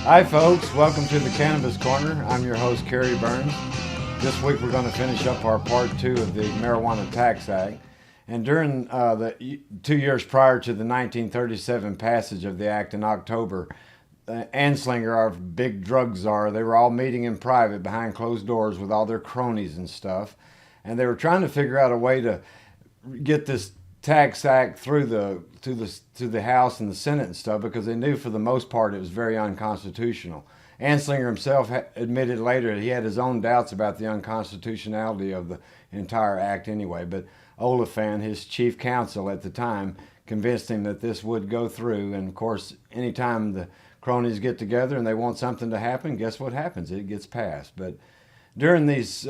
Hi folks, welcome to the Cannabis Corner. I'm your host, Kerry Burns. This week we're going to finish up our part 2 of the Marijuana Tax Act. And during the 2 years prior to the 1937 passage of the act in October, Anslinger, our big drug czar, they were all meeting in private behind closed doors with all their cronies and stuff. And they were trying to figure out a way to get this tax act through to the House and the Senate and stuff, because they knew for the most part it was very unconstitutional. Anslinger himself admitted later that he had his own doubts about the unconstitutionality of the entire act anyway, but Oliphant, his chief counsel at the time, convinced him that this would go through. And of course, anytime the cronies get together and they want something to happen, guess what happens? It gets passed. But during these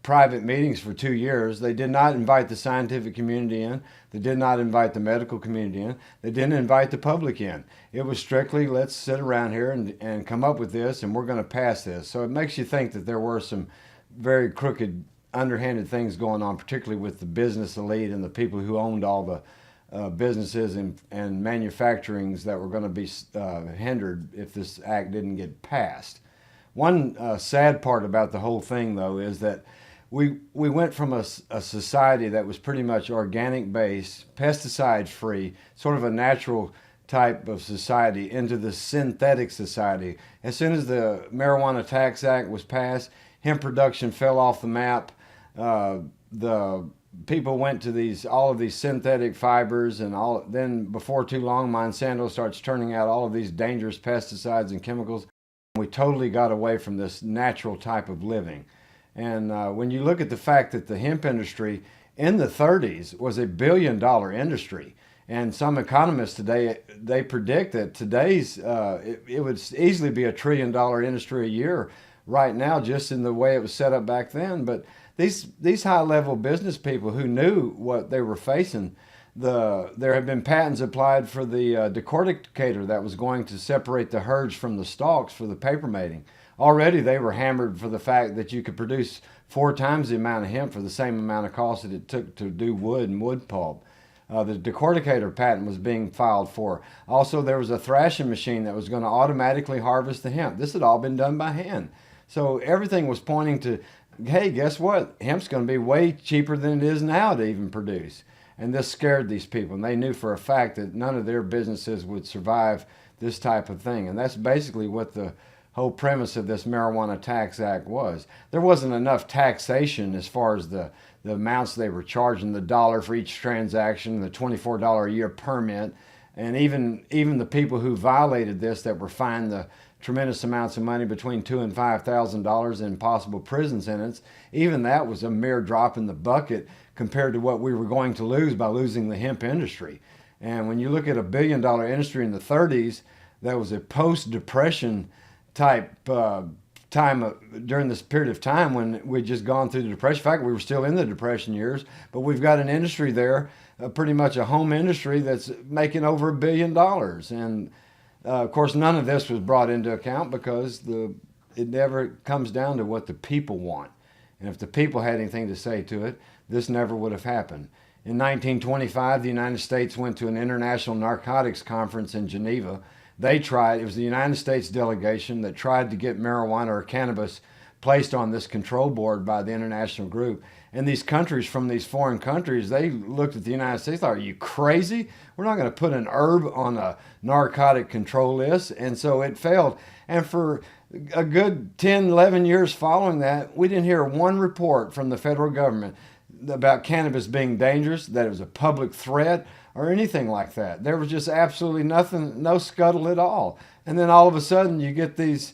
private meetings for 2 years, they did not invite the scientific community in. They did not invite the medical community in. They didn't invite the public in. It was strictly, let's sit around here and come up with this, and we're going to pass this. So it makes you think that there were some very crooked, underhanded things going on, particularly with the business elite and the people who owned all the businesses and manufacturings that were going to be hindered if this act didn't get passed. One sad part about the whole thing, though, is that we went from a society that was pretty much organic-based, pesticide-free, sort of a natural type of society, into the synthetic society. As soon as the Marijuana Tax Act was passed, hemp production fell off the map. The people went to all of these synthetic fibers, and then before too long, Monsanto starts turning out all of these dangerous pesticides and chemicals. We totally got away from this natural type of living. And when you look at the fact that the hemp industry in the 30s was a $1 billion industry, and some economists today, they predict that today's, it would easily be $1 trillion industry a year right now, just in the way it was set up back then. But these high-level business people who knew what they were facing, there have been patents applied for the decorticator that was going to separate the herds from the stalks for the paper making. Already they were hammered for the fact that you could produce 4 times the amount of hemp for the same amount of cost that it took to do wood and wood pulp. The decorticator patent was being filed for. Also, there was a thrashing machine that was going to automatically harvest the hemp. This had all been done by hand. So everything was pointing to, hey, guess what? Hemp's going to be way cheaper than it is now to even produce. And this scared these people, and they knew for a fact that none of their businesses would survive this type of thing. And that's basically what the whole premise of this Marijuana Tax Act was. There wasn't enough taxation as far as the amounts they were charging, the dollar for each transaction, the $24 a year permit, and even the people who violated this that were fined the tremendous amounts of money, between $2,000 and $5,000 in possible prison sentence. Even that was a mere drop in the bucket compared to what we were going to lose by losing the hemp industry. And when you look at a $1 billion industry in the 30s, that was a post-depression type time during this period of time when we'd just gone through the depression. In fact, we were still in the depression years, but we've got an industry there, pretty much a home industry, that's making over $1 billion. And of course, none of this was brought into account because it never comes down to what the people want. And if the people had anything to say to it, this never would have happened. In 1925, the United States went to an international narcotics conference in Geneva. It was the United States delegation that tried to get marijuana or cannabis placed on this control board by the international group. And these countries, from these foreign countries, they looked at the United States and thought, are you crazy? We're not going to put an herb on a narcotic control list. And so it failed. And for a good 10, 11 years following that, we didn't hear one report from the federal government about cannabis being dangerous, that it was a public threat, or anything like that. There was just absolutely nothing, no scuttle at all. And then all of a sudden you get these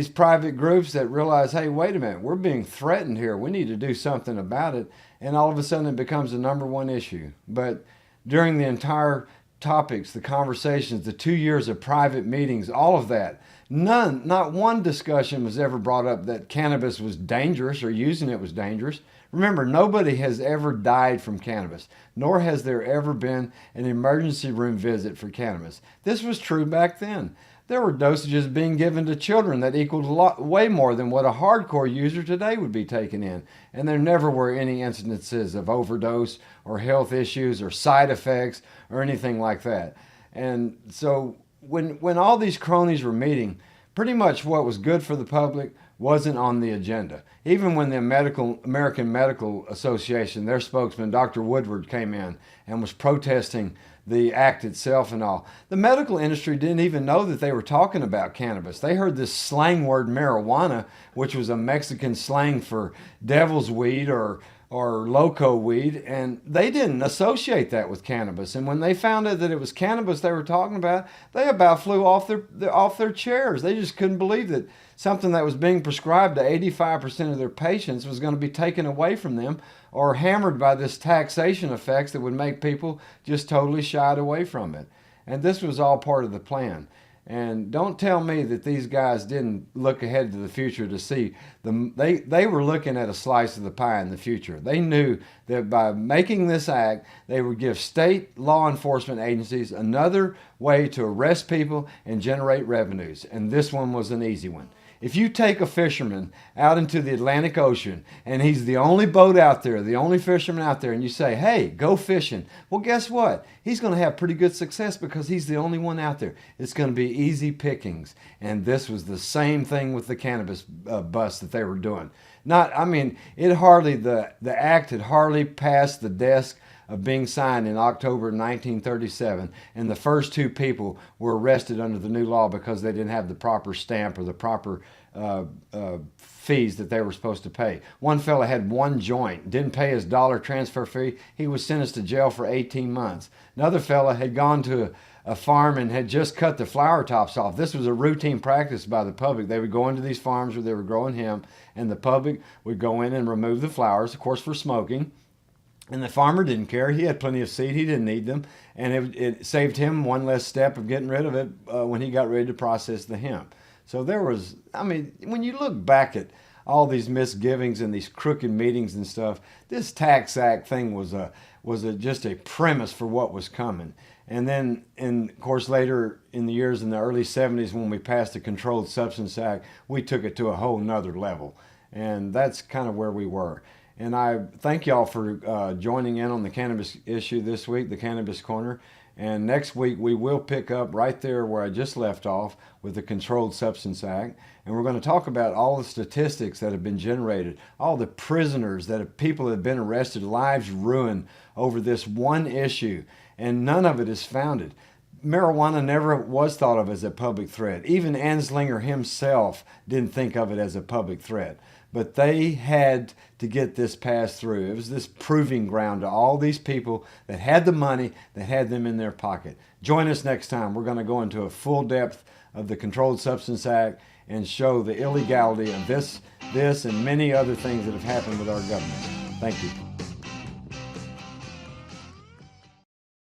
private groups that realize, hey, wait a minute, we're being threatened here. We need to do something about it. And all of a sudden it becomes the #1 issue. But during the entire topics, the conversations, the 2 years of private meetings, all of that, not one discussion was ever brought up that cannabis was dangerous or using it was dangerous. Remember, nobody has ever died from cannabis, nor has there ever been an emergency room visit for cannabis. This was true back then. There were dosages being given to children that equaled way more than what a hardcore user today would be taking in. And there never were any incidences of overdose or health issues or side effects or anything like that. And so when all these cronies were meeting, pretty much what was good for the public wasn't on the agenda. Even when the American Medical Association, their spokesman, Dr. Woodward, came in and was protesting the act itself and all, the medical industry didn't even know that they were talking about cannabis. They heard this slang word marijuana, which was a Mexican slang for devil's weed or loco weed, and they didn't associate that with cannabis. And when they found out that it was cannabis they were talking about, they about flew off their chairs. They just couldn't believe that something that was being prescribed to 85% of their patients was going to be taken away from them or hammered by this taxation effects that would make people just totally shied away from it. And this was all part of the plan. And don't tell me that these guys didn't look ahead to the future to see they were looking at a slice of the pie in the future. They knew that by making this act, they would give state law enforcement agencies another way to arrest people and generate revenues. And this one was an easy one. If you take a fisherman out into the Atlantic Ocean and he's the only boat out there, the only fisherman out there, and you say, hey, go fishing. Well, guess what? He's going to have pretty good success because he's the only one out there. It's going to be easy pickings. And this was the same thing with the cannabis bust that they were doing. The act had hardly passed the desk of being signed in October 1937, and the first two people were arrested under the new law because they didn't have the proper stamp or the proper fees that they were supposed to pay. One fella had one joint, didn't pay his dollar transfer fee. He was sentenced to jail for 18 months. Another fella had gone to a farm and had just cut the flower tops off. This was a routine practice by the public. They would go into these farms where they were growing hemp, and the public would go in and remove the flowers, of course, for smoking. And the farmer didn't care. He had plenty of seed. He didn't need them. And it saved him one less step of getting rid of it when he got ready to process the hemp. So when you look back at all these misgivings and these crooked meetings and stuff, this Tax Act thing was just a premise for what was coming. And then, of course, later in the early 70s, when we passed the Controlled Substance Act, we took it to a whole nother level. And that's kind of where we were. And I thank y'all for joining in on the cannabis issue this week, the Cannabis Corner. And next week we will pick up right there where I just left off with the Controlled Substance Act. And we're going to talk about all the statistics that have been generated, all the prisoners people that have been arrested, lives ruined over this one issue. And none of it is founded. Marijuana never was thought of as a public threat. Even Anslinger himself didn't think of it as a public threat. But they had to get this passed through. It was this proving ground to all these people that had the money, that had them in their pocket. Join us next time. We're going to go into a full depth of the Controlled Substance Act and show the illegality of this and many other things that have happened with our government. Thank you.